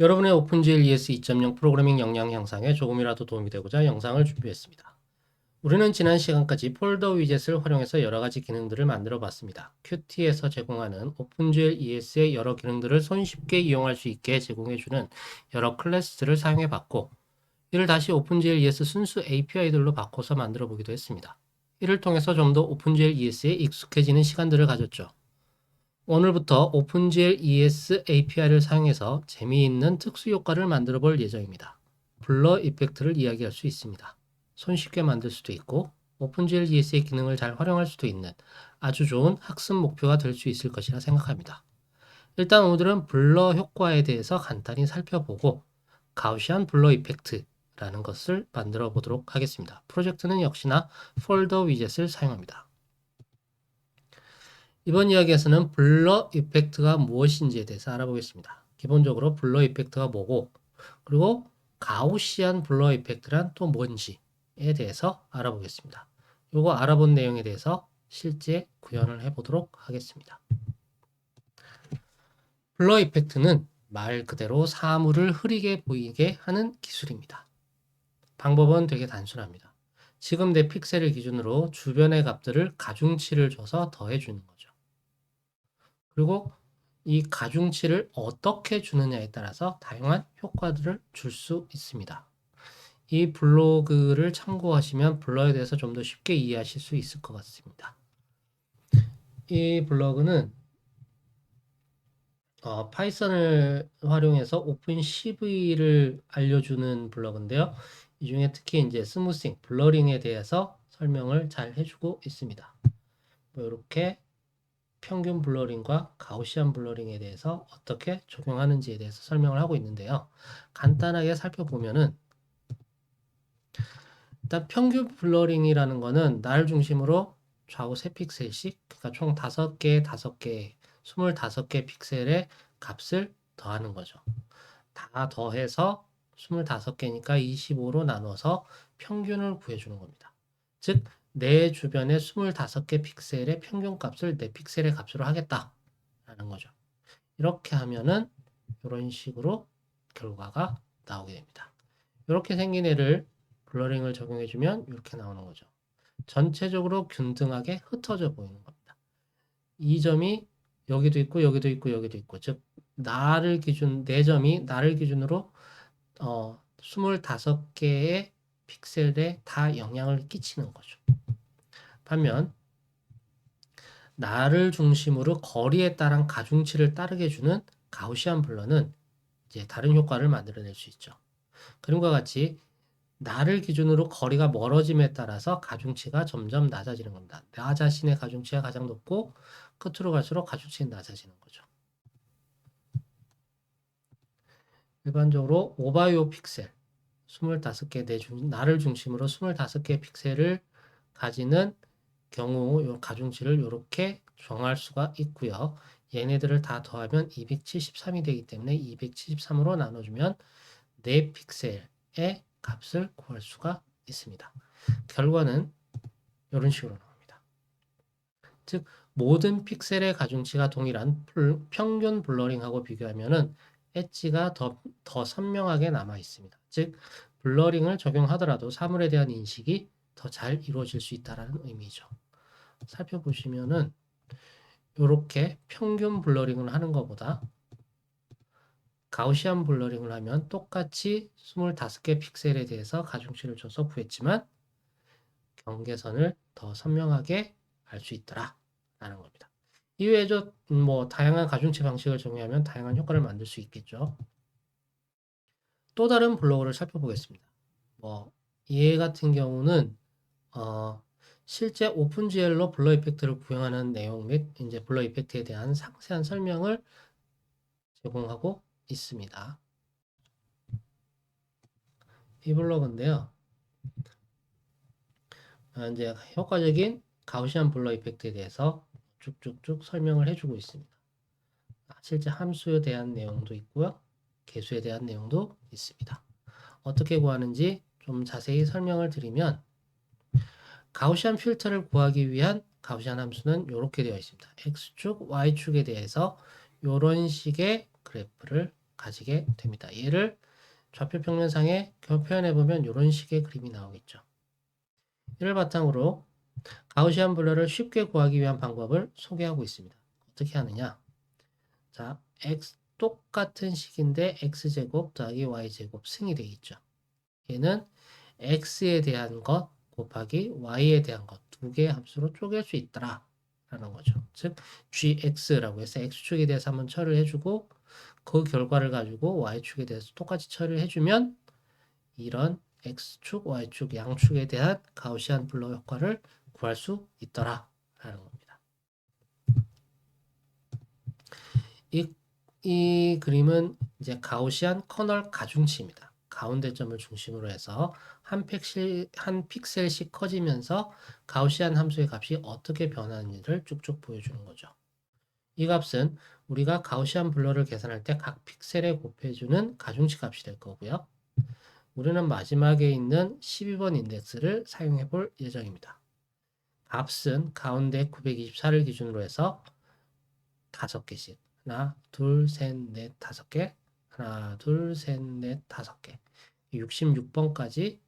여러분의 오픈GL ES 2.0 프로그래밍 역량 향상에 조금이라도 도움이 되고자 영상을 준비했습니다. 우리는 지난 시간까지 폴더 위젯을 활용해서 여러 가지 기능들을 만들어 봤습니다. Qt에서 제공하는 오픈GL ES의 여러 기능들을 손쉽게 이용할 수 있게 제공해주는 여러 클래스들을 사용해 봤고, 이를 다시 오픈GL ES 순수 API들로 바꿔서 만들어 보기도 했습니다. 이를 통해서 좀 더 오픈GL ES에 익숙해지는 시간들을 가졌죠. 오늘부터 오픈GL ES API를 사용해서 재미있는 특수 효과를 만들어 볼 예정입니다. 블러 이펙트를 이야기할 수 있습니다. 손쉽게 만들 수도 있고 오픈GL ES의 기능을 잘 활용할 수도 있는 아주 좋은 학습 목표가 될 수 있을 것이라 생각합니다. 일단 오늘은 블러 효과에 대해서 간단히 살펴보고 가우시안 블러 이펙트라는 것을 만들어 보도록 하겠습니다. 프로젝트는 역시나 폴더 위젯을 사용합니다. 이번 이야기에서는 블러 이펙트가 무엇인지에 대해서 알아보겠습니다. 기본적으로 블러 이펙트가 뭐고, 그리고 가우시안 블러 이펙트란 또 뭔지에 대해서 알아보겠습니다. 이거 알아본 내용에 대해서 실제 구현을 해보도록 하겠습니다. 블러 이펙트는 말 그대로 사물을 흐리게 보이게 하는 기술입니다. 방법은 되게 단순합니다. 지금 내 픽셀을 기준으로 주변의 값들을 가중치를 줘서 더해주는 거죠. 그리고 이 가중치를 어떻게 주느냐에 따라서 다양한 효과들을 줄 수 있습니다. 이 블로그를 참고하시면 블러에 대해서 좀 더 쉽게 이해하실 수 있을 것 같습니다. 이 블로그는 파이썬을 활용해서 오픈CV를 알려주는 블로그인데요. 이 중에 특히 이제 스무싱, 블러링에 대해서 설명을 잘 해주고 있습니다. 이렇게 평균 블러링과 가우시안 블러링에 대해서 어떻게 적용하는지에 대해서 설명을 하고 있는데요. 간단하게 살펴보면은 일단 평균 블러링이라는 거는 날 중심으로 좌우 3픽셀씩, 그러니까 총 5개, 5개, 25개 픽셀의 값을 더하는 거죠. 다 더해서 25개니까 25로 나눠서 평균을 구해주는 겁니다. 즉, 내 주변의 25개 픽셀의 평균 값을 내 픽셀의 값으로 하겠다라는 거죠. 이렇게 하면은 이런 식으로 결과가 나오게 됩니다. 이렇게 생긴 애를 블러링을 적용해주면 이렇게 나오는 거죠. 전체적으로 균등하게 흩어져 보이는 겁니다. 이 점이 여기도 있고 여기도 있고 여기도 있고, 즉 내 점이 나를 기준으로 25개의 픽셀에 다 영향을 끼치는 거죠. 반면 나를 중심으로 거리에 따른 가중치를 따르게 주는 가우시안 블러는 이제 다른 효과를 만들어낼 수 있죠. 그림과 같이 나를 기준으로 거리가 멀어짐에 따라서 가중치가 점점 낮아지는 겁니다. 나 자신의 가중치가 가장 높고 끝으로 갈수록 가중치는 낮아지는 거죠. 일반적으로 오바이오 픽셀 25개 나를 중심으로 25개 픽셀을 가지는 경우 요 가중치를 이렇게 정할 수가 있고요. 얘네들을 다 더하면 273이 되기 때문에 273으로 나눠주면 4픽셀의 값을 구할 수가 있습니다. 결과는 이런 식으로 나옵니다. 즉 모든 픽셀의 가중치가 동일한 평균 블러링하고 비교하면은 엣지가 더 선명하게 남아 있습니다. 즉 블러링을 적용하더라도 사물에 대한 인식이 더 잘 이루어질 수 있다는 의미죠. 살펴보시면은 이렇게 평균 블러링을 하는 것보다 가우시안 블러링을 하면 똑같이 25개 픽셀에 대해서 가중치를 줘서 구했지만 경계선을 더 선명하게 알 수 있더라 라는 겁니다. 이외에도 뭐 다양한 가중치 방식을 적용하면 다양한 효과를 만들 수 있겠죠. 또 다른 블로그를 살펴보겠습니다. 얘 같은 경우는 실제 오픈GL로 블러 이펙트를 구현하는 내용 및 이제 블러 이펙트에 대한 상세한 설명을 제공하고 있습니다. 이 블로그인데요. 이제 효과적인 가우시안 블러 이펙트에 대해서 쭉쭉쭉 설명을 해주고 있습니다. 실제 함수에 대한 내용도 있고요. 개수에 대한 내용도 있습니다. 어떻게 구하는지 좀 자세히 설명을 드리면 가우시안 필터를 구하기 위한 가우시안 함수는 이렇게 되어 있습니다. x축, y축에 대해서 이런 식의 그래프를 가지게 됩니다. 얘를 좌표 평면상에 표현해보면 이런 식의 그림이 나오겠죠. 이를 바탕으로 가우시안 블러를 쉽게 구하기 위한 방법을 소개하고 있습니다. 어떻게 하느냐? 자, x 똑같은 식인데 x제곱 더하기 y제곱 승이 되어 있죠. 얘는 x에 대한 것 곱하기 y에 대한 것 두 개의 함수로 쪼갤 수 있더라 라는 거죠. 즉 gx라고 해서 x축에 대해서 한번 처리를 해주고 그 결과를 가지고 y축에 대해서 똑같이 처리를 해주면 이런 x축, y축 양축에 대한 가우시안 블러 효과를 구할 수 있더라 라는 겁니다. 이 그림은 이제 가우시안 커널 가중치입니다. 가운데 점을 중심으로 해서 한 픽셀씩 커지면서 가우시안 함수의 값이 어떻게 변하는지를 쭉쭉 보여주는 거죠. 이 값은 우리가 가우시안 블러를 계산할 때 각 픽셀에 곱해주는 가중치 값이 될 거고요. 우리는 마지막에 있는 12번 인덱스를 사용해 볼 예정입니다. 값은 가운데 924를 기준으로 해서 5개씩 하나, 둘, 셋, 넷, 5개 하나, 둘, 셋, 넷, 5개 66번까지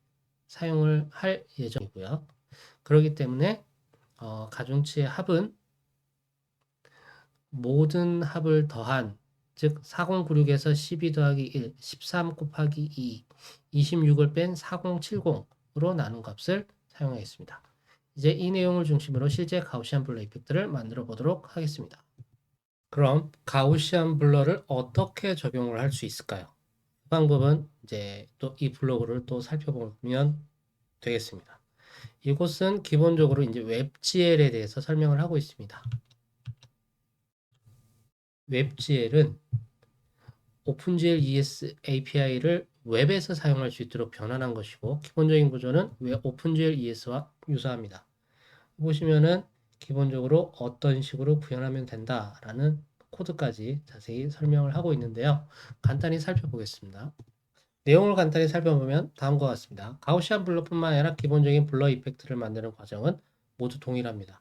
사용을 할 예정이고요. 그렇기 때문에 가중치의 합은 모든 합을 더한 즉 4096에서 12 더하기 1, 13 곱하기 2, 26을 뺀 4070으로 나눈 값을 사용하겠습니다. 이제 이 내용을 중심으로 실제 가우시안 블러 이펙트를 만들어 보도록 하겠습니다. 그럼 가우시안 블러를 어떻게 적용을 할 수 있을까요? 그 방법은 이제 또 이 블로그를 또 살펴보면 되겠습니다. 이곳은 기본적으로 이제 웹GL에 대해서 설명을 하고 있습니다. 웹GL은 오픈GL ES API를 웹에서 사용할 수 있도록 변환한 것이고 기본적인 구조는 오픈GL ES와 유사합니다. 보시면은 기본적으로 어떤 식으로 구현하면 된다라는 코드까지 자세히 설명을 하고 있는데요. 간단히 살펴보겠습니다. 내용을 간단히 살펴보면 다음과 같습니다. 가우시안 블러뿐만 아니라 기본적인 블러 이펙트를 만드는 과정은 모두 동일합니다.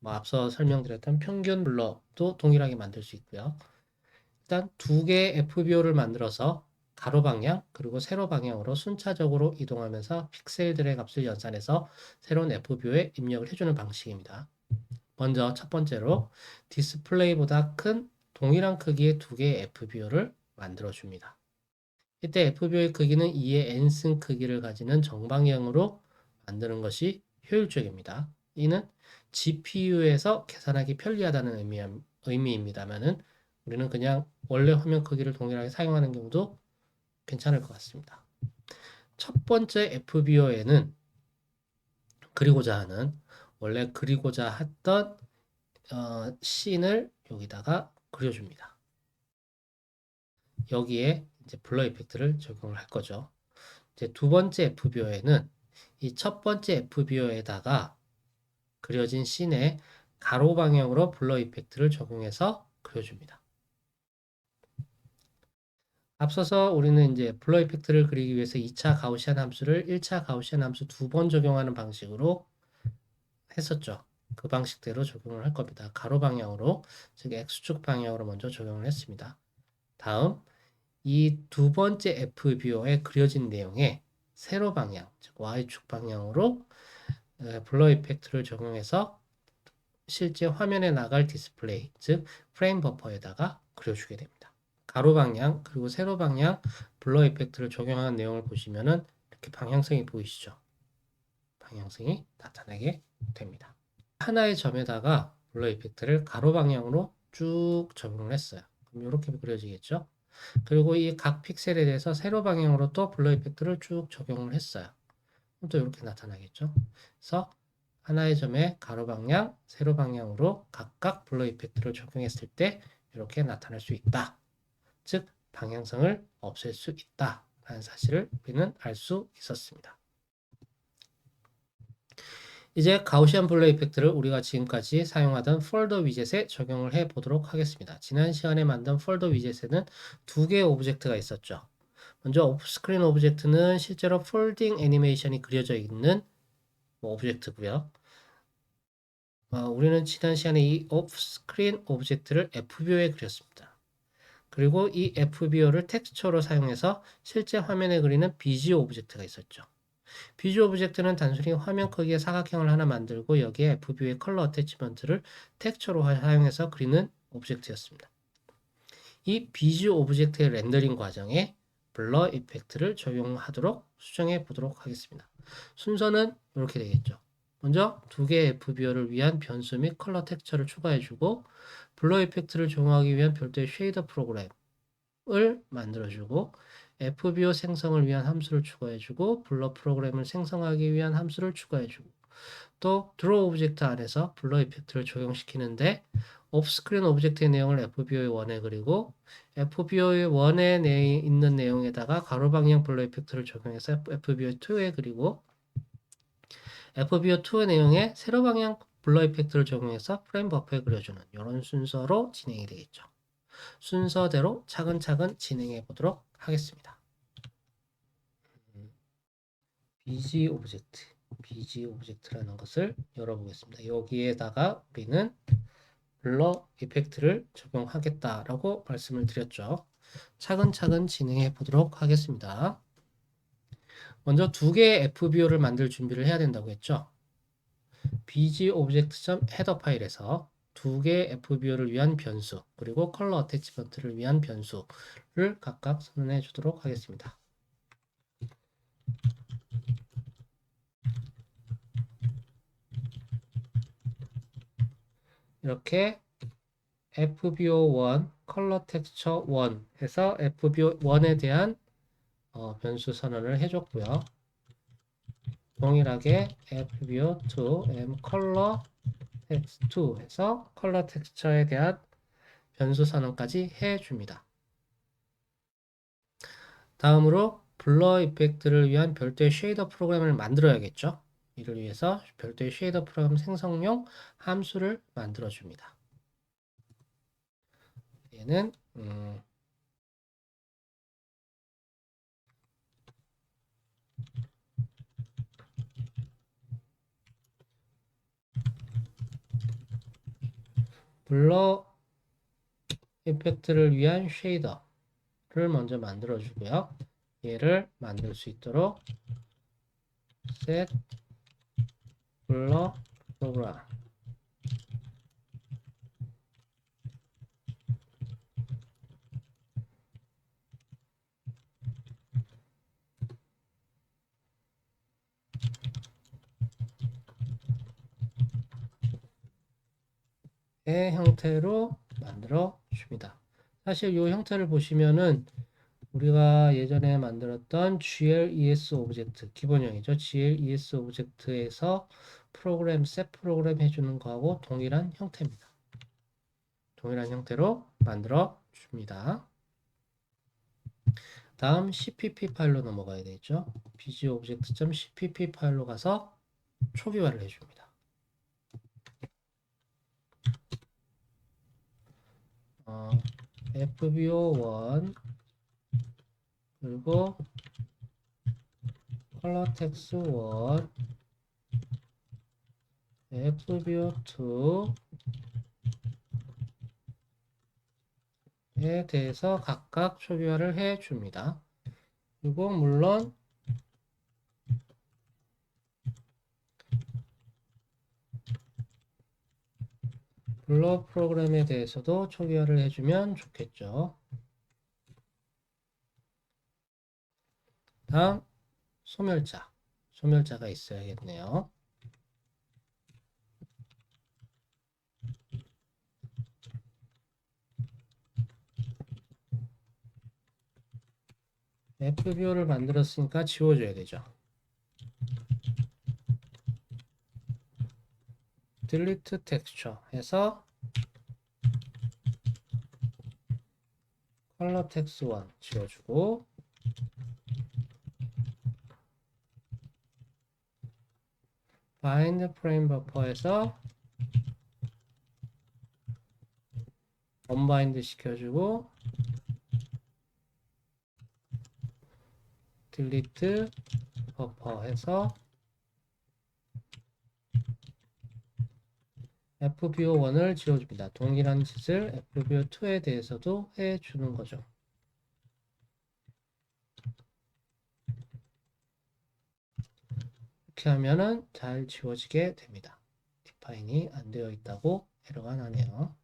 앞서 설명드렸던 평균 블러도 동일하게 만들 수 있고요. 일단 두 개의 FBO를 만들어서 가로 방향 그리고 세로 방향으로 순차적으로 이동하면서 픽셀들의 값을 연산해서 새로운 FBO에 입력을 해주는 방식입니다. 먼저 첫 번째로 디스플레이보다 큰 동일한 크기의 두 개의 FBO를 만들어줍니다. 이때 FBO의 크기는 2의 n승 크기를 가지는 정방향으로 만드는 것이 효율적입니다. 이는 GPU에서 계산하기 편리하다는 의미입니다만은 우리는 그냥 원래 화면 크기를 동일하게 사용하는 경우도 괜찮을 것 같습니다. 첫 번째 FBO에는 원래 그리고자 했던 씬을 여기다가 그려줍니다. 여기에 이제 블러 이펙트를 적용을 할 거죠. 이제 두 번째 FBO에는 이 첫 번째 FBO에다가 그려진 씬에 가로 방향으로 블러 이펙트를 적용해서 그려줍니다. 앞서서 우리는 이제 블러 이펙트를 그리기 위해서 2차 가우시안 함수를 1차 가우시안 함수 2번 적용하는 방식으로 했었죠. 그 방식대로 적용을 할 겁니다. 가로 방향으로, 즉 X축 방향으로 먼저 적용을 했습니다. 다음, 이 두 번째 FBO에 그려진 내용에 세로 방향, 즉 Y축 방향으로 블러 이펙트를 적용해서 실제 화면에 나갈 디스플레이, 즉 프레임 버퍼에다가 그려주게 됩니다. 가로 방향 그리고 세로 방향 블러 이펙트를 적용한 내용을 보시면은 이렇게 방향성이 보이시죠? 방향성이 나타나게 됩니다. 하나의 점에다가 블러 이펙트를 가로 방향으로 쭉 적용을 했어요. 그럼 이렇게 그려지겠죠? 그리고 이 각 픽셀에 대해서 세로 방향으로 또 블러 이펙트를 쭉 적용을 했어요. 그럼 또 이렇게 나타나겠죠? 그래서 하나의 점에 가로 방향, 세로 방향으로 각각 블러 이펙트를 적용했을 때 이렇게 나타날 수 있다. 즉 방향성을 없앨 수 있다 라는 사실을 우리는 알 수 있었습니다. 이제 가우시안 블러 이펙트를 우리가 지금까지 사용하던 폴더 위젯에 적용을 해 보도록 하겠습니다. 지난 시간에 만든 폴더 위젯에는 두 개의 오브젝트가 있었죠. 먼저 오프스크린 오브젝트는 실제로 폴딩 애니메이션이 그려져 있는 오브젝트고요. 우리는 지난 시간에 이 오프스크린 오브젝트를 FBO에 그렸습니다. 그리고 이 FBO를 텍스처로 사용해서 실제 화면에 그리는 BG 오브젝트가 있었죠. BG 오브젝트는 단순히 화면 크기의 사각형을 하나 만들고 여기에 FBO의 컬러 어태치먼트를 텍스처로 사용해서 그리는 오브젝트였습니다. 이 BG 오브젝트의 렌더링 과정에 블러 이펙트를 적용하도록 수정해 보도록 하겠습니다. 순서는 이렇게 되겠죠. 먼저 두 개의 FBO를 위한 변수 및 컬러 텍스처를 추가해주고 블러 이펙트를 적용하기 위한 별도의 쉐이더 프로그램을 만들어주고 FBO 생성을 위한 함수를 추가해주고 블러 프로그램을 생성하기 위한 함수를 추가해주고 또 드로우 오브젝트 안에서 블러 이펙트를 적용시키는데 오프스크린 오브젝트의 내용을 FBO의 원에 그리고 FBO의 원에 있는 내용에다가 가로 방향 블러 이펙트를 적용해서 FBO2에 그리고 FBO2의 내용에 세로 방향 블러 이펙트를 적용해서 프레임 버퍼에 그려주는 이런 순서로 진행이 되겠죠. 순서대로 차근차근 진행해 보도록 하겠습니다. BG 오브젝트라는 것을 열어보겠습니다. 여기에다가 우리는 블러 이펙트를 적용하겠다라고 말씀을 드렸죠. 차근차근 진행해 보도록 하겠습니다. 먼저 두 개의 FBO를 만들 준비를 해야 된다고 했죠. BG 오브젝트.헤더 파일에서 두 개의 FBO를 위한 변수 그리고 컬러 어태치먼트를 위한 변수를 각각 선언해 주도록 하겠습니다. 이렇게 FBO1 컬러 텍스처 1 해서 FBO1에 대한 변수 선언을 해줬고요. 동일하게 FBO2 M 컬러 텍스처2 해서 컬러 텍스처에 대한 변수 선언까지 해줍니다. 다음으로 블러 이펙트를 위한 별도의 쉐이더 프로그램을 만들어야겠죠. 이를 위해서 별도의 쉐이더 프로그램 생성용 함수를 만들어줍니다. 얘는 블러 이펙트를 위한 쉐이더를 먼저 만들어 주고요. 얘를 만들 수 있도록 set blur program 의 형태로 만들어 줍니다. 사실 이 형태를 보시면은 우리가 예전에 만들었던 GLES 오브젝트 기본형이죠. GLES 오브젝트에서 프로그램, 셋 프로그램 해주는 거하고 동일한 형태입니다. 동일한 형태로 만들어 줍니다. 다음 CPP 파일로 넘어가야 되죠. bgobject.cpp 파일로 가서 초기화를 해줍니다. FBO1 그리고 컬러텍스1 FBO2에 대해서 각각 초기화를 해줍니다. 그리고 물론 블러 프로그램에 대해서도 초기화를 해주면 좋겠죠. 다음 소멸자가 있어야겠네요. FBO를 만들었으니까 지워줘야 되죠. delete texture 해서 컬러 텍스 1 지워주고 bind frame buffer에서 unbind 시켜주고 delete buffer 해서 FBO1을 지워줍니다. 동일한 짓을 FBO2에 대해서도 해주는 거죠. 이렇게 하면은 잘 지워지게 됩니다. 디파인이 안 되어 있다고 에러가 나네요.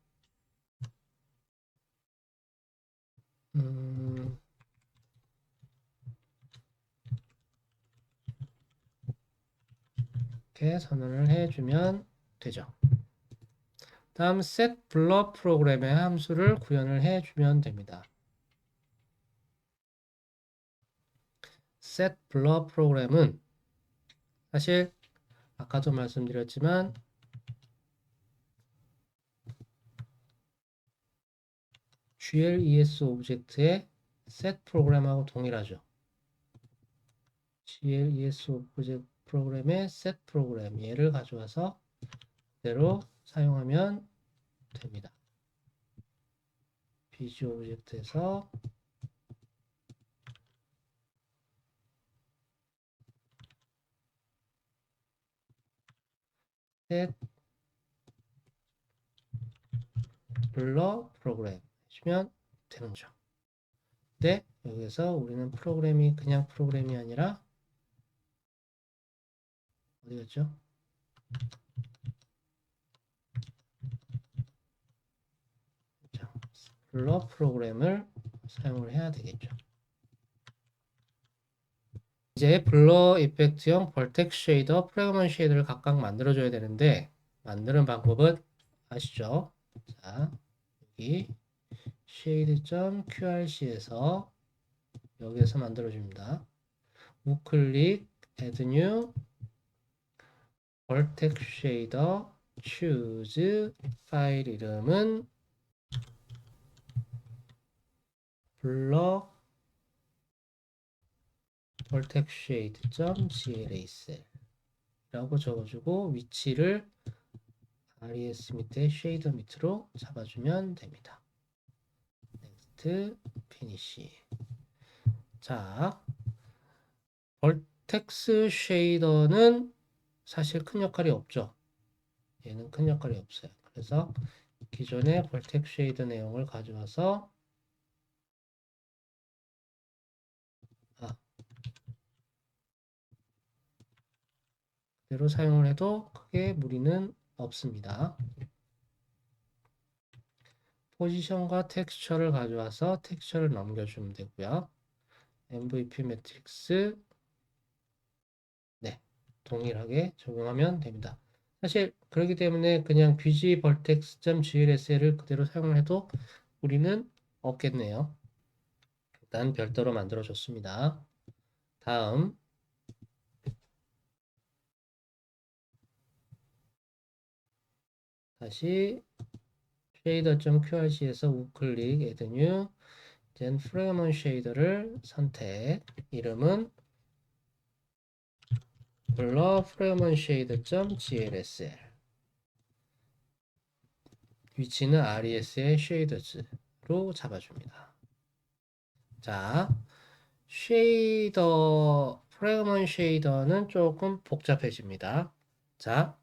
이렇게 선언을 해주면 되죠. 다음 set blur 프로그램의 함수를 구현을 해주면 됩니다. set blur 프로그램은 사실 아까도 말씀드렸지만 GLES 오브젝트의 set 프로그램하고 동일하죠. GLES 오브젝트 프로그램의 set 프로그램 얘를 가져와서 그대로 사용하면 됩니다. BG 오브젝트에서 set blur 프로그램 해주면 되는 거죠. 근데 여기서 우리는 프로그램이 그냥 프로그램이 아니라 어디 갔죠? 자, 블러 프로그램을 사용을 해야 되겠죠. 이제 블러 이펙트형 벌텍스 쉐이더, 프래그먼트 쉐이더를 각각 만들어줘야 되는데 만드는 방법은 아시죠? 자, 여기 shade.qrc에서 여기에서 만들어줍니다. 우클릭, add new, 벌텍스 쉐이더, choose, 파일 이름은 블러 벌텍스 쉐이드.glace 라고 적어주고 위치를 res 밑에 쉐이더 밑으로 잡아주면 됩니다. next, finish. 자, 벌텍스 쉐이더는 사실 큰 역할이 없죠. 얘는 큰 역할이 없어요. 그래서 기존의 벌텍스 쉐이더 내용을 가져와서 그대로 사용을 해도 크게 무리는 없습니다. 포지션과 텍스처를 가져와서 텍스처를 넘겨주면 되고요. MVP 매트릭스 네, 동일하게 적용하면 됩니다. 사실 그렇기 때문에 그냥 bg vertex.glsl을 그대로 사용을 해도 우리는 없겠네요. 일단 별도로 만들어줬습니다. 다음 다시 shader.qrc에서 우클릭 add new then fragment shader를 선택 이름은 blur fragment shader.glsl 위치는 res의 shaders로 잡아줍니다. 자, 쉐이더, 프래그먼트 쉐이더는 조금 복잡해집니다. 자,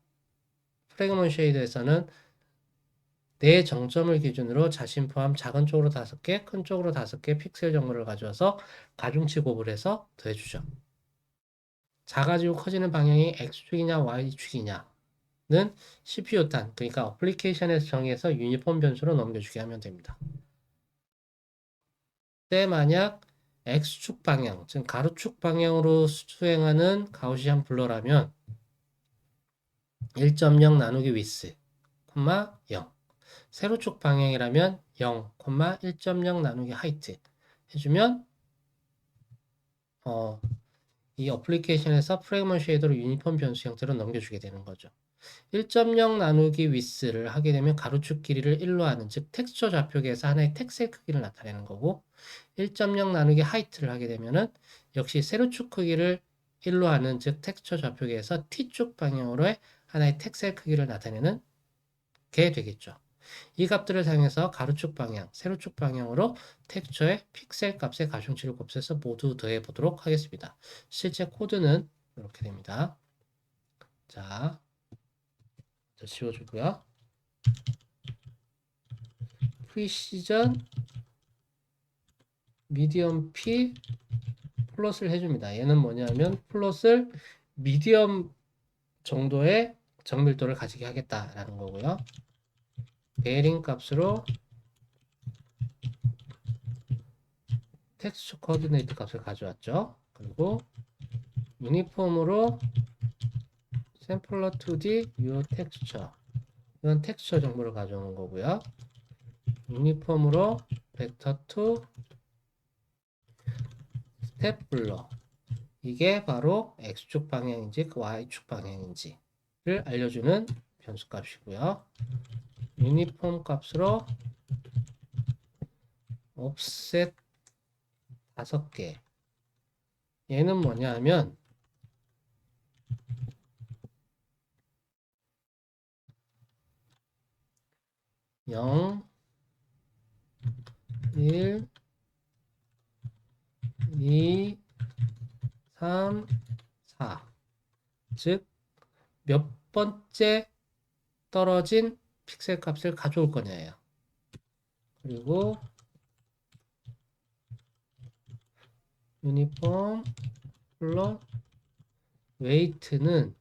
프래그먼트 쉐이더에서는 내 정점을 기준으로 자신 포함 작은 쪽으로 5개, 큰 쪽으로 5개 픽셀 정보를 가져와서 가중치 곱을 해서 더해주죠. 작아지고 커지는 방향이 X축이냐 Y축이냐는 CPU 단, 그러니까 어플리케이션에서 정의해서 유니폼 변수로 넘겨주게 하면 됩니다. 때 만약 X축 방향, 즉 가로축 방향으로 수행하는 가우시안 블러라면 1.0 나누기 위스, 0. 세로축 방향이라면 0, 1.0 나누기 하이트 해주면 이 어플리케이션에서 프래그먼트 쉐이더로 유니폼 변수 형태로 넘겨주게 되는 거죠. 1.0 나누기 위스를 하게 되면 가로축 길이를 1로 하는 즉 텍스처 좌표계에서 하나의 텍스의 크기를 나타내는 거고 1.0 나누기 하이트를 하게 되면은 역시 세로축 크기를 1로 하는 즉 텍스처 좌표계에서 t축 방향으로의 하나의 텍스의 크기를 나타내는 게 되겠죠. 이 값들을 사용해서 가로축 방향, 세로축 방향으로 텍스처의 픽셀 값의 가중치를 곱해서 모두 더해 보도록 하겠습니다. 실제 코드는 이렇게 됩니다. 자, 지워주고요. 프리시전 미디엄 P 플롯을 해줍니다. 얘는 뭐냐면 플롯을 미디엄 정도의 정밀도를 가지게 하겠다라는 거고요. 베어링 값으로 텍스처 코디네이트 값을 가져왔죠. 그리고 유니폼으로 샘플러 2D 요 텍스처 이건 텍스처 정보를 가져오는 거고요. 유니폼으로 벡터 2 스텝 블러 이게 바로 x축 방향인지 y축 방향인지를 알려주는 변수 값이고요. 유니폼 값으로 옵셋 5개 얘는 뭐냐 하면 0, 1, 2, 3, 4 즉 몇 번째 떨어진 픽셀 값을 가져올 거냐예요. 그리고 유니폼 플러 웨이트는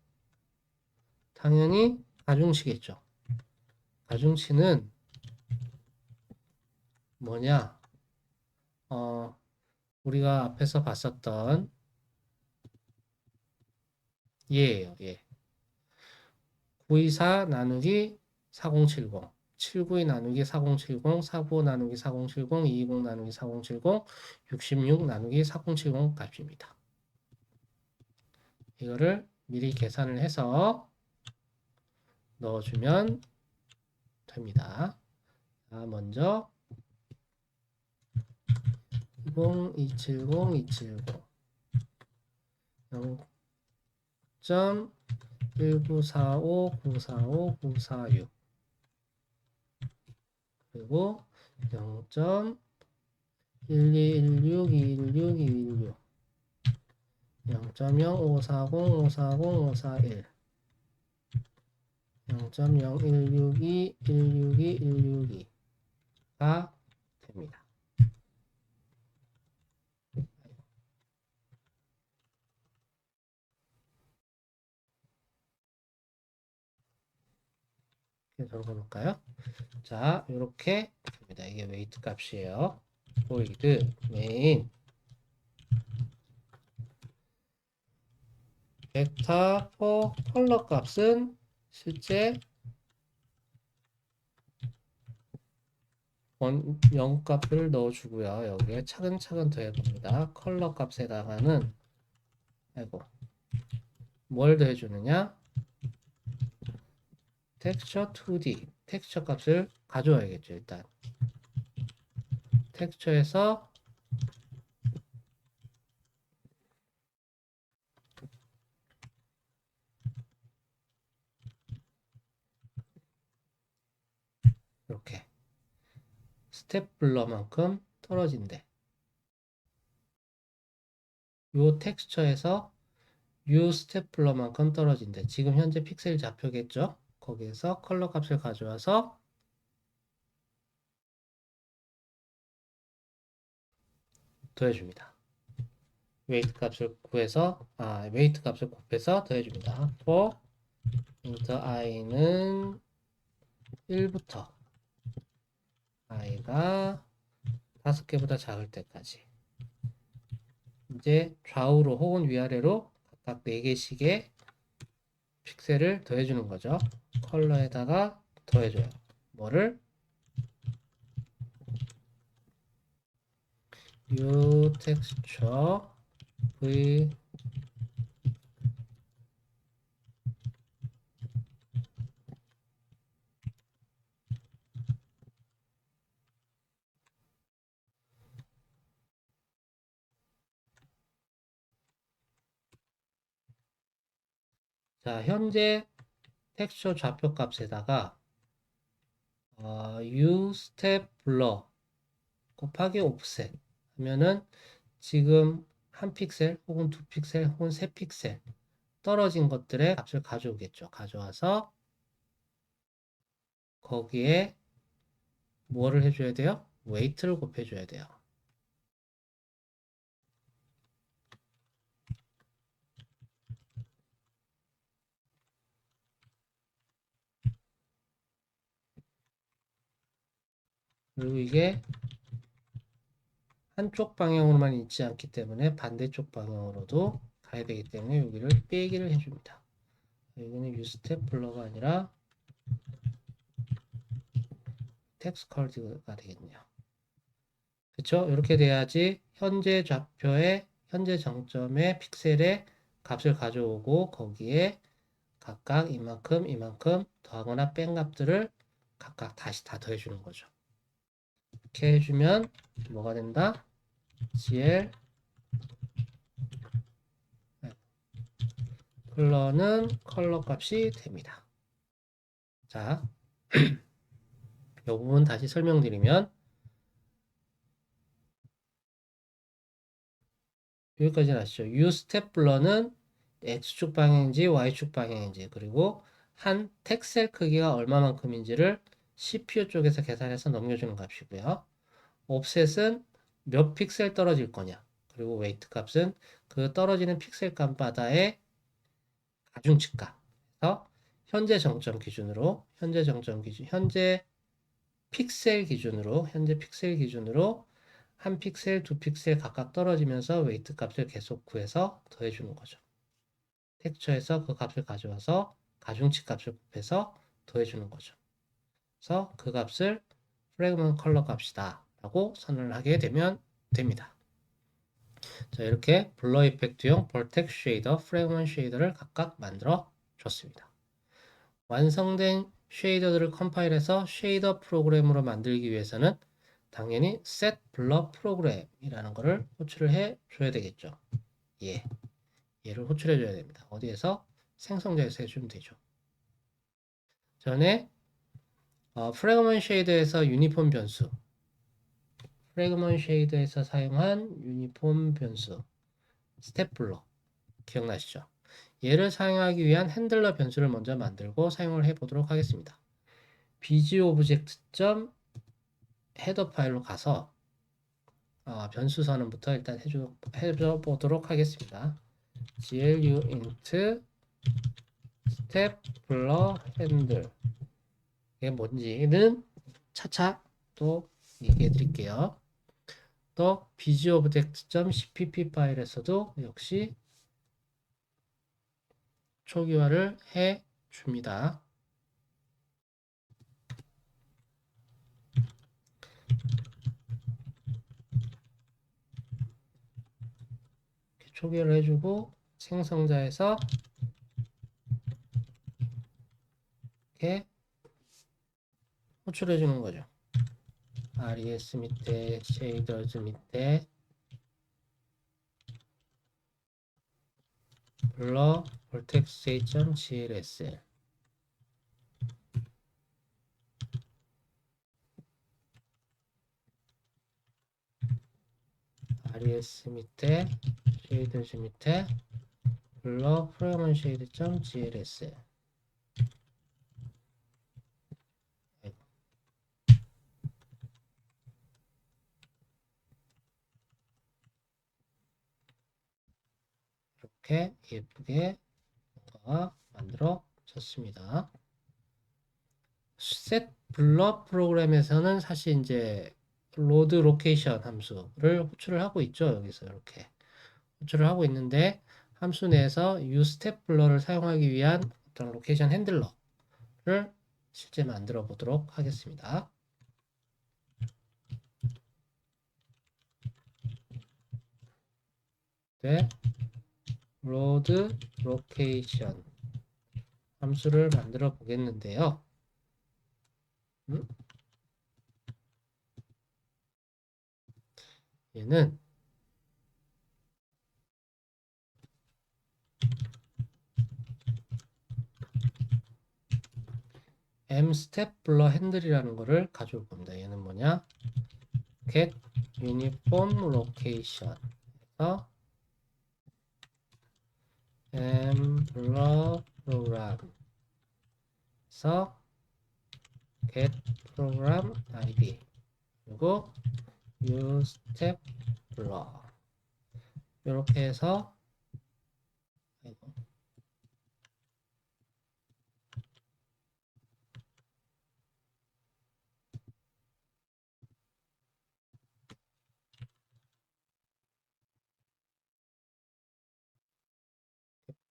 당연히 가중치겠죠. 가중치는 뭐냐? 우리가 앞에서 봤었던 얘예요. 얘. 924 나누기 4070 792 나누기 4070 495 나누기 4070 220 나누기 4070 66 나누기 4070 값입니다. 이거를 미리 계산을 해서 넣어주면 됩니다. 자, 먼저 20, 270, 270 0.1945, 945, 946 그리고 0.1216, 216, 216 0.0540, 540, 541 0.0162, 162, 162가 됩니다. 적어볼까요? 자, 이렇게 됩니다. 이게 웨이트 값이에요. 보이드 메인 벡터 포 컬러 값은 실제 0 값을 넣어주고요. 여기에 차근차근 더해봅니다. 컬러 값에다가는 뭘 더해주느냐? 텍스처 2D 텍스처 값을 가져와야겠죠. 일단 텍스처에서 이렇게 스텝 블러만큼 떨어진대. 요 텍스처에서 요 스텝 블러만큼 떨어진대. 지금 현재 픽셀 좌표겠죠? 거기에서 컬러 값을 가져와서 더해줍니다. 웨이트 값을 구해서 웨이트 값을 곱해서 더해줍니다. for int i는 1부터 i가 5개보다 작을 때까지 이제 좌우로 혹은 위아래로 각각 4개씩의 픽셀을 더해주는 거죠. 컬러에다가 더해줘요. 뭐를? U 텍스처 V 자, 현재 텍스처 좌표 값에다가 U 스텝 블러 곱하기 옵셋 하면은 지금 한 픽셀 혹은 두 픽셀 혹은 세 픽셀 떨어진 것들의 값을 가져오겠죠. 가져와서 거기에 뭐를 해줘야 돼요? weight를 곱해줘야 돼요. 그리고 이게 한쪽 방향으로만 있지 않기 때문에 반대쪽 방향으로도 가야 되기 때문에 여기를 빼기를 해줍니다. 여기는 유스테플러가 아니라 텍스컬드가 되겠네요. 그쵸? 이렇게 돼야지 현재 좌표에 현재 정점의 픽셀의 값을 가져오고 거기에 각각 이만큼 이만큼 더하거나 뺀 값들을 각각 다시 다 더해주는 거죠. 이렇게 해주면 뭐가 된다? GL 컬러는 컬러 값이 됩니다. 자, 이 부분 다시 설명드리면 여기까지는 아시죠? U 스텝블러는 X축 방향인지 Y축 방향인지 그리고 한 텍셀 크기가 얼마만큼인지를 CPU 쪽에서 계산해서 넘겨주는 값이고요. 옵셋은 몇 픽셀 떨어질 거냐 그리고 웨이트 값은 그 떨어지는 픽셀 값마다의 가중치 값. 그래서 현재 정점 기준으로 현재 픽셀 기준으로 한 픽셀, 두 픽셀 각각 떨어지면서 웨이트 값을 계속 구해서 더해주는 거죠. 텍스처에서 그 값을 가져와서 가중치 값을 곱해서 더해주는 거죠. 그래서 그 값을 프래그먼트 컬러 값이다 라고 선언을 하게 되면 됩니다. 자, 이렇게 블러 이펙트용 벌텍 쉐이더, 프래그먼트 쉐이더를 각각 만들어 줬습니다. 완성된 쉐이더들을 컴파일해서 쉐이더 프로그램으로 만들기 위해서는 당연히 set blur program이라는 것을 호출을 해 줘야 되겠죠. 얘를 호출해 줘야 됩니다. 어디에서? 생성자에서 해주면 되죠. 전에 프래그먼트 쉐이더에서 유니폼 변수 프래그먼트 쉐이더에서 사용한 유니폼 변수 스텝 블러 기억나시죠? 얘를 사용하기 위한 핸들러 변수를 먼저 만들고 사용을 해보도록 하겠습니다. bgobject. 헤더 파일로 가서 변수 선언부터 일단 해줘 보도록 하겠습니다. glu int step blur handle 이게 뭔지는 차차 또 얘기해 드릴게요. 또 bgobject.cpp 파일에서도 역시 초기화를 해 줍니다. 초기화를 해주고 생성자에서 이렇게 호출해 주는 거죠. res 밑에 shaders 밑에 blur vertex.glsl res 밑에 shaders 밑에 blur 프레그먼트 shade.glsl 이렇게 예쁘게 뭔가가 만들어졌습니다. set blur 프로그램에서는 사실 이제 로드 로케이션 함수를 호출을 하고 있죠. 여기서 이렇게 호출을 하고 있는데 함수 내에서 uStep blur를 사용하기 위한 어떤 로케이션 핸들러를 실제 만들어 보도록 하겠습니다. 네, 로드 로케이션 함수를 만들어 보겠는데요. 얘는 mStepBlur 핸들이라는 거를 가져올 겁니다. 얘는 뭐냐? get uniform location 에서 mBlur program 에서 get program id 그리고 use step blur 이렇게 해서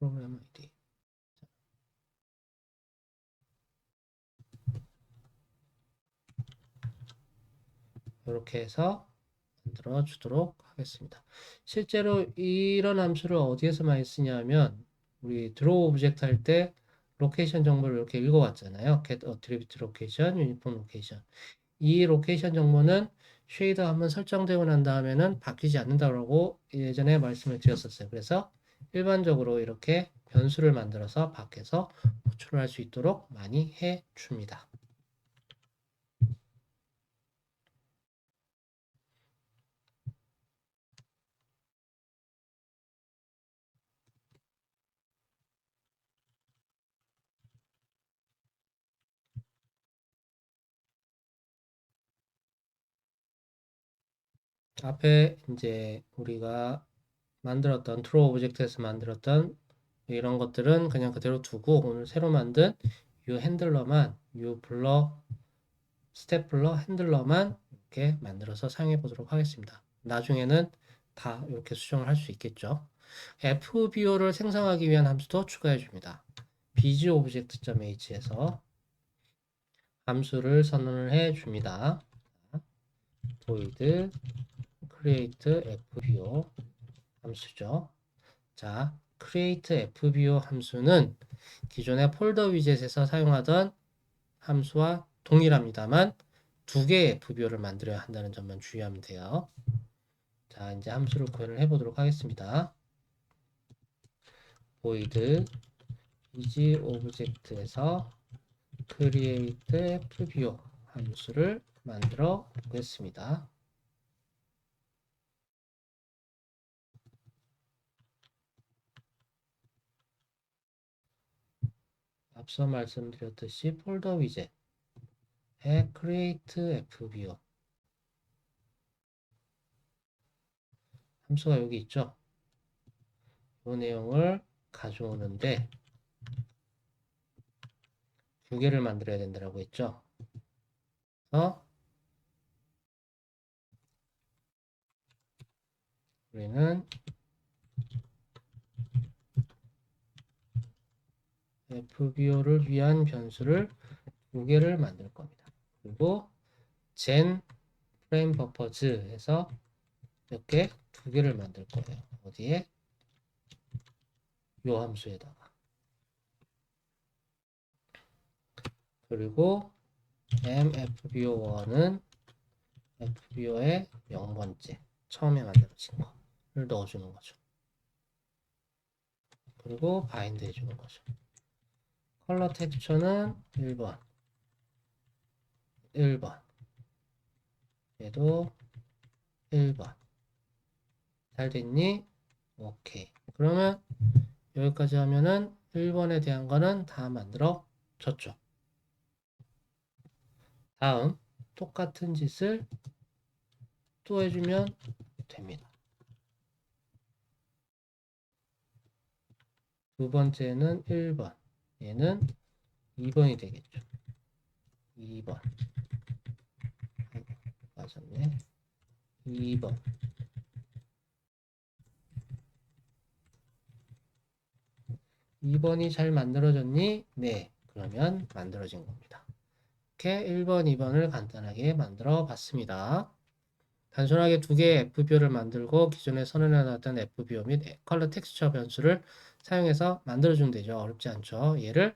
프로그램 아이디 이렇게 해서 만들어 주도록 하겠습니다. 실제로 이런 함수를 어디에서 많이 쓰냐면 우리 draw 오브젝트 할 때 로케이션 정보를 이렇게 읽어왔잖아요. get attribute location, uniform location. 이 로케이션 정보는 쉐이더 한번 설정되고 난 다음에는 바뀌지 않는다고 예전에 말씀을 드렸었어요. 그래서 일반적으로 이렇게 변수를 만들어서 밖에서 호출을 할 수 있도록 많이 해 줍니다. 앞에 이제 우리가 만들었던 트루 오브젝트에서 만들었던 이런 것들은 그냥 그대로 두고 오늘 새로 만든 이 핸들러만 이 블러 스텝 블러 핸들러만 이렇게 만들어서 사용해 보도록 하겠습니다. 나중에는 다 이렇게 수정을 할 수 있겠죠. FBO를 생성하기 위한 함수도 추가해 줍니다. BGObject.h에서 함수를 선언을 해 줍니다. void create FBO 함수죠. 자, create FBO 함수는 기존의 폴더 위젯에서 사용하던 함수와 동일합니다만 두 개의 FBO를 만들어야 한다는 점만 주의하면 돼요. 자, 이제 함수를 구현을 해보도록 하겠습니다. void isObject에서 create FBO 함수를 만들어 보겠습니다. 앞서 말씀드렸듯이 폴더 위젯에 create FBO 함수가 여기 있죠. 이 내용을 가져오는데 두 개를 만들어야 된다고 했죠. 그래서 우리는 FBO를 위한 변수를 두 개를 만들 겁니다. 그리고 gen frame purpose에서 이렇게 두 개를 만들 거예요. 어디에? 요 함수에다가. 그리고 mfbo1은 fbo의 0번째 처음에 만들어진 거를 넣어주는 거죠. 그리고 바인드 해주는 거죠. 컬러 텍스처는 1번 1번 얘도 1번 잘 됐니? 오케이. 그러면 여기까지 하면은 1번에 대한 거는 다 만들어 줬죠. 다음 똑같은 짓을 또 해주면 됩니다. 두 번째는 1번 얘는 2번이 되겠죠. 2번 맞았네. 2번 2번이 잘 만들어졌니? 네. 그러면 만들어진 겁니다. 이렇게 1번, 2번을 간단하게 만들어 봤습니다. 단순하게 두 개의 FBO를 만들고 기존에 선언해 놨던 FBO 및 컬러 텍스처 변수를 사용해서 만들어주면 되죠. 어렵지 않죠. 얘를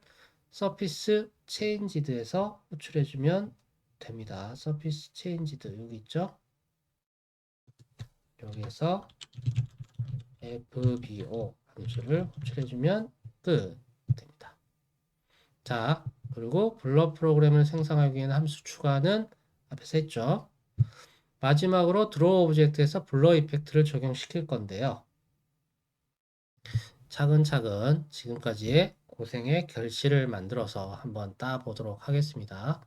서피스 체인지드에서 호출해주면 됩니다. 서피스 체인지드 여기 있죠. 여기에서 FBO 함수를 호출해주면 끝 됩니다. 자, 그리고 블러 프로그램을 생성하기 위한 함수 추가는 앞에서 했죠. 마지막으로 드로우 오브젝트에서 블러 이펙트를 적용시킬 건데요. 차근차근 지금까지의 고생의 결실을 만들어서 한번 따보도록 하겠습니다.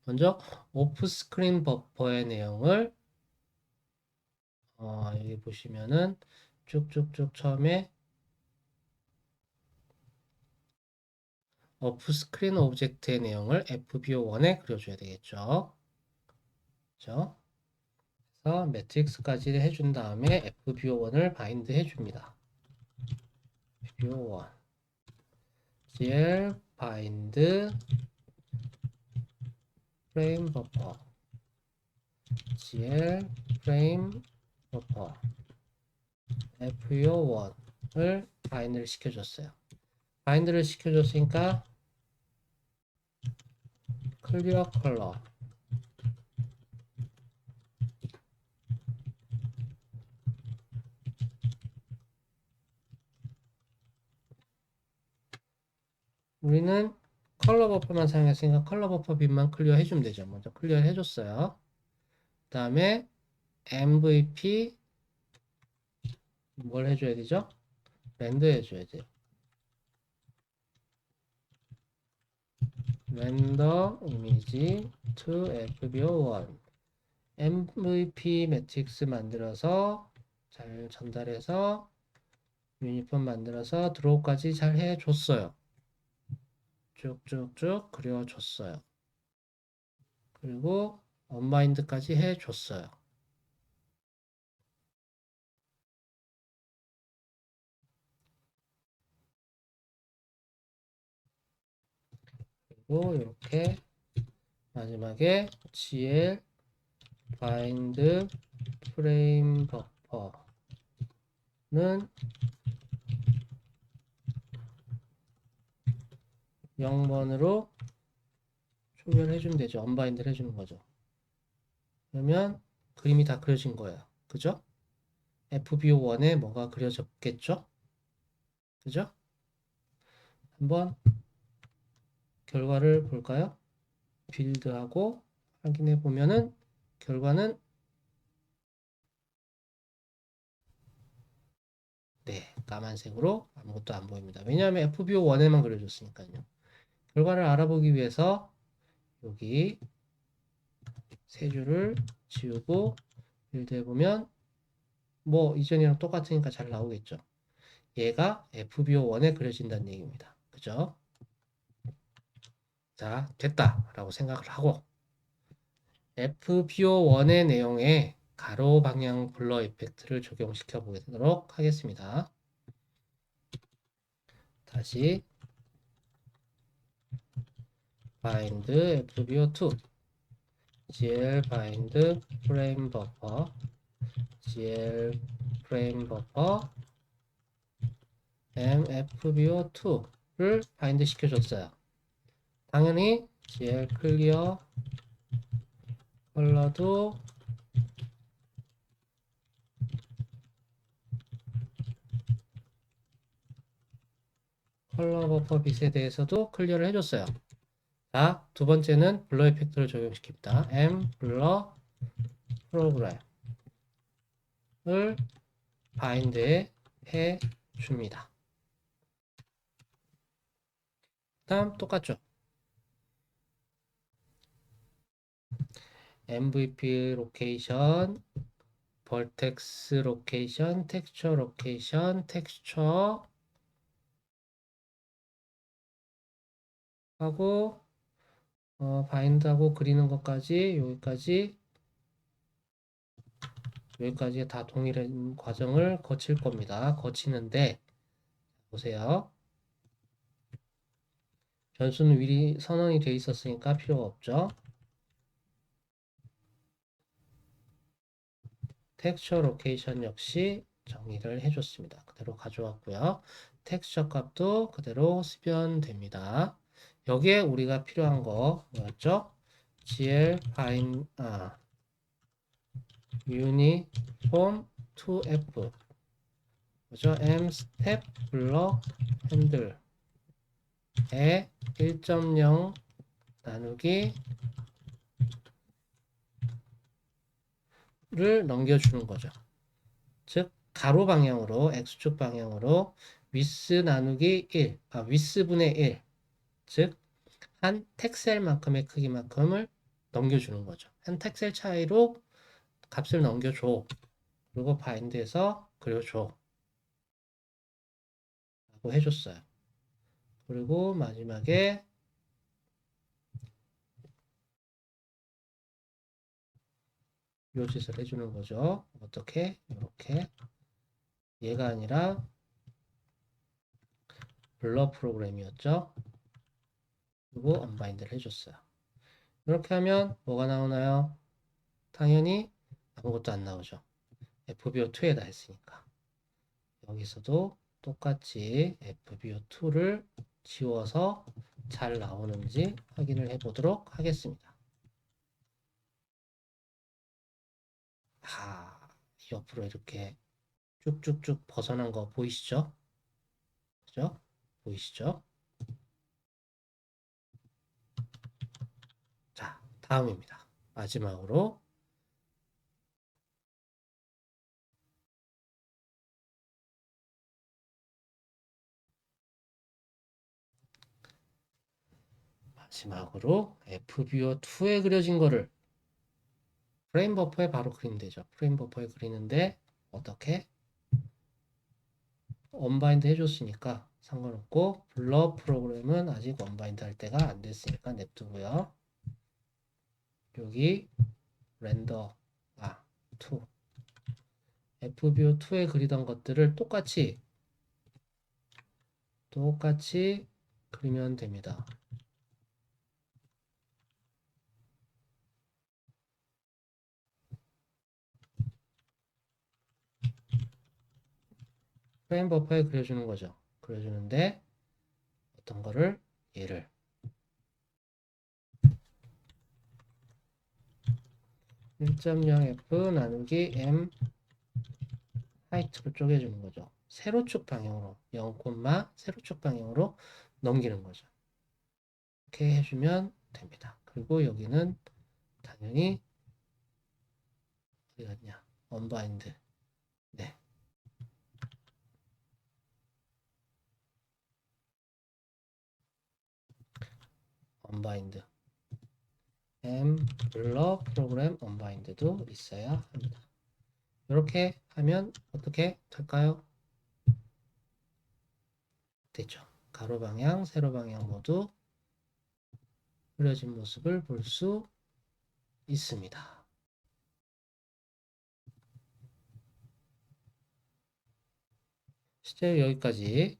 먼저 오프 스크린 버퍼의 내용을 여기 보시면은 쭉쭉쭉 처음에 오프 스크린 오브젝트의 내용을 FBO1에 그려줘야 되겠죠. 그죠? 그래서 매트릭스까지 해준 다음에 FBO1을 바인드 해줍니다. FBO1 GL 바인드 프레임 버퍼 GL 프레임 버퍼 FBO1을 바인드를 시켜줬어요. 바인드를 시켜줬으니까 클리어 컬러 우리는 컬러 버퍼만 사용했으니까 컬러 버퍼 빛만 클리어 해주면 되죠. 먼저 클리어 해줬어요. 그 다음에 MVP 뭘 해줘야 되죠? 렌더 해줘야 돼요. 렌더 이미지 to FBO1 MVP 매트릭스 만들어서 잘 전달해서 유니폼 만들어서 드로우까지 잘 해줬어요. 쭉쭉쭉 그려줬어요. 그리고 언바인드까지 해줬어요. 그리고 이렇게 마지막에 GL 바인드 프레임 버퍼는 0번으로 초별해주면 되죠. 언바인드를 해주는 거죠. 그러면 그림이 다 그려진 거예요. 그죠? FBO1에 뭐가 그려졌겠죠? 그죠? 한번 결과를 볼까요? 빌드하고 확인해 보면은 결과는 네, 까만색으로 아무것도 안 보입니다. 왜냐하면 FBO1에만 그려줬으니까요. 결과를 알아보기 위해서 여기 세 줄을 지우고 빌드해 보면 뭐 이전이랑 똑같으니까 잘 나오겠죠. 얘가 FBO1에 그려진다는 얘기입니다. 그죠? 자, 됐다 라고 생각을 하고 FBO1의 내용에 가로 방향 블러 이펙트를 적용시켜 보도록 하겠습니다. 다시 bind FBO2 GL bind frame buffer GL frame buffer FBO2를 바인드 시켜줬어요. 당연히 GL 클리어 컬러도 컬러 버퍼 빛에 대해서도 클리어를 해줬어요. 자, 두 번째는 블러 이펙트를 적용시킵니다. M 블러 프로그램을 바인드에 해 줍니다. 다음 똑같죠? MVP 로케이션, 벌텍스 로케이션, 텍스처 로케이션, 텍스처 하고 바인드하고 그리는 것까지 여기까지 다 동일한 과정을 거칠 겁니다. 거치는데 보세요. 변수는 미리 선언이 되어 있었으니까 필요가 없죠. 텍스처 로케이션 역시 정의를 해줬습니다. 그대로 가져왔고요. 텍스처 값도 그대로 수변됩니다. 여기에 우리가 필요한 거 뭐였죠? GL find uniform to F 뭐죠? M step 블럭 핸들에 1.0 나누기 를 넘겨주는 거죠. 즉 가로 방향으로 x축 방향으로 위스 나누기 1, 위스분의 1, 즉 한 텍셀만큼의 크기만큼을 넘겨주는 거죠. 한 텍셀 차이로 값을 넘겨줘. 그리고 바인드에서 그려줘. 라고 해줬어요. 그리고 마지막에 요 짓을 해주는 거죠. 어떻게? 이렇게. 얘가 아니라 블러 프로그램이었죠. 그리고 언바인드를 해줬어요. 이렇게 하면 뭐가 나오나요? 당연히 아무것도 안 나오죠. FBO2에다 했으니까. 여기서도 똑같이 FBO2를 지워서 잘 나오는지 확인을 해 보도록 하겠습니다. 옆으로 이렇게 쭉쭉쭉 벗어난 거 보이시죠? 그죠? 보이시죠? 자, 다음입니다. 마지막으로 FBO2에 그려진 거를 프레임 버퍼에 바로 그리면 되죠. 프레임 버퍼에 그리는데 어떻게? 언바인드 해줬으니까 상관없고 블러 프로그램은 아직 언바인드 할 때가 안 됐으니까 냅두고요. 여기 렌더 2 FBO2에 그리던 것들을 똑같이 그리면 됩니다. 프레임 버퍼에 그려주는 거죠. 그려주는데 어떤 거를 얘를 1.0f 나누기 m 하이트로 쪼개주는 거죠. 세로축 방향으로 0, 세로축 방향으로 넘기는 거죠. 이렇게 해주면 됩니다. 그리고 여기는 당연히 어디 갔냐? 언바인드. 네. 언바인드. m 블러 프로그램 언바인드도 있어야 합니다. 이렇게 하면 어떻게 될까요? 됐죠. 가로 방향, 세로 방향 모두 그려진 모습을 볼 수 있습니다. 실제 여기까지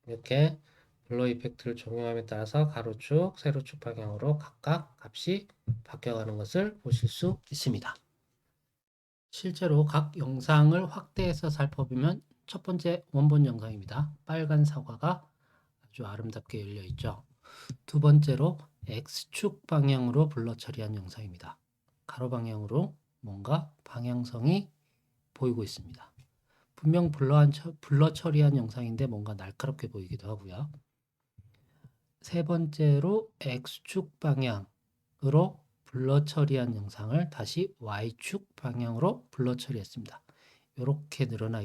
이렇게 블러 이펙트를 적용함에 따라서 가로축, 세로축 방향으로 각각 값이 바뀌어가는 것을 보실 수 있습니다. 실제로 각 영상을 확대해서 살펴보면 첫 번째 원본 영상입니다. 빨간 사과가 아주 아름답게 열려 있죠. 두 번째로 X축 방향으로 블러 처리한 영상입니다. 가로 방향으로 뭔가 방향성이 보이고 있습니다. 분명 블러 처리한 영상인데 뭔가 날카롭게 보이기도 하고요. 세 번째로 X축 방향으로 블러 처리한 영상을 다시 Y축 방향으로 블러 처리했습니다. 이렇게 늘어나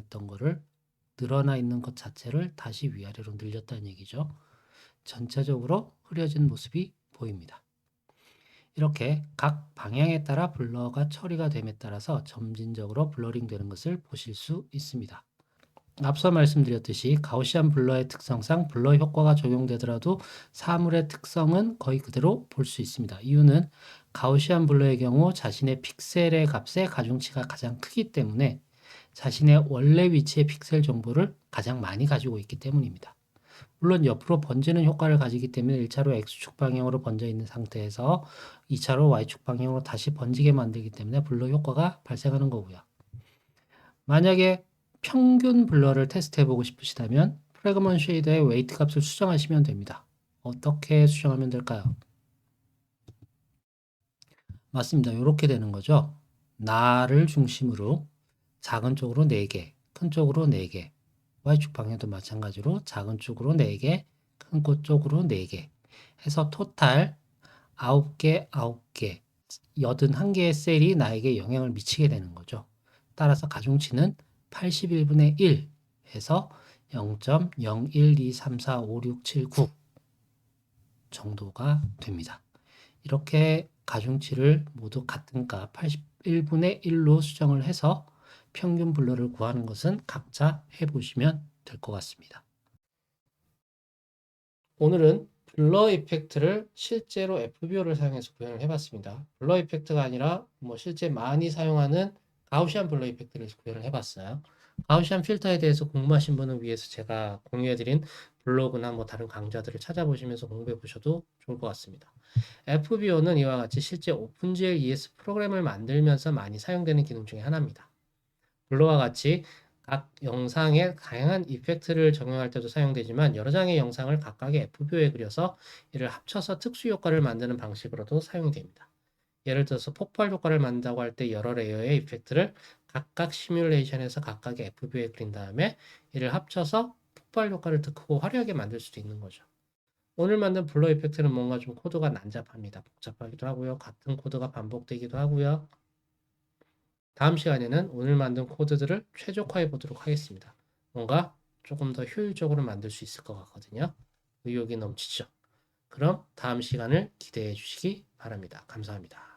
있는 것 자체를 다시 위아래로 늘렸다는 얘기죠. 전체적으로 흐려진 모습이 보입니다. 이렇게 각 방향에 따라 블러가 처리가 됨에 따라서 점진적으로 블러링 되는 것을 보실 수 있습니다. 앞서 말씀드렸듯이 가우시안 블러의 특성상 블러 효과가 적용되더라도 사물의 특성은 거의 그대로 볼 수 있습니다. 이유는 가우시안 블러의 경우 자신의 픽셀의 값의 가중치가 가장 크기 때문에 자신의 원래 위치의 픽셀 정보를 가장 많이 가지고 있기 때문입니다. 물론 옆으로 번지는 효과를 가지기 때문에 1차로 X축 방향으로 번져 있는 상태에서 2차로 Y축 방향으로 다시 번지게 만들기 때문에 블러 효과가 발생하는 거고요. 만약에 평균 블러를 테스트해 보고 싶으시다면 프래그먼트 쉐이더의 웨이트 값을 수정하시면 됩니다. 어떻게 수정하면 될까요? 맞습니다. 이렇게 되는 거죠. 나를 중심으로 작은 쪽으로 4개, 큰 쪽으로 4개, Y축 방향도 마찬가지로 작은 쪽으로 4개, 큰 쪽으로 4개 해서 토탈 9개, 9개, 81개의 셀이 나에게 영향을 미치게 되는 거죠. 따라서 가중치는 81분의 1 해서 0.01234567 정도가 됩니다. 이렇게 가중치를 모두 같은 값 81분의 1로 수정을 해서 평균 블러를 구하는 것은 각자 해보시면 될 것 같습니다. 오늘은 블러 이펙트를 실제로 FBO를 사용해서 구현을 해봤습니다. 블러 이펙트가 아니라 실제 많이 사용하는 가우시안 블러 이펙트를 구현을 해봤어요. 가우시안 필터에 대해서 궁금하신 분은 위에서 제가 공유해드린 블로그나 다른 강좌들을 찾아보시면서 공부해 보셔도 좋을 것 같습니다. FBO는 이와 같이 실제 오픈GL ES 프로그램을 만들면서 많이 사용되는 기능 중에 하나입니다. 블러와 같이 각 영상에 다양한 이펙트를 적용할 때도 사용되지만 여러 장의 영상을 각각의 FBO에 그려서 이를 합쳐서 특수 효과를 만드는 방식으로도 사용이 됩니다. 예를 들어서 폭발 효과를 만든다고 할 때 여러 레이어의 이펙트를 각각 시뮬레이션에서 각각의 FBO에 그린 다음에 이를 합쳐서 폭발 효과를 더 크고 화려하게 만들 수도 있는 거죠. 오늘 만든 블러 이펙트는 뭔가 좀 코드가 난잡합니다. 복잡하기도 하고요. 같은 코드가 반복되기도 하고요. 다음 시간에는 오늘 만든 코드들을 최적화해 보도록 하겠습니다. 뭔가 조금 더 효율적으로 만들 수 있을 것 같거든요. 의욕이 넘치죠. 그럼 다음 시간을 기대해 주시기 바랍니다. 감사합니다.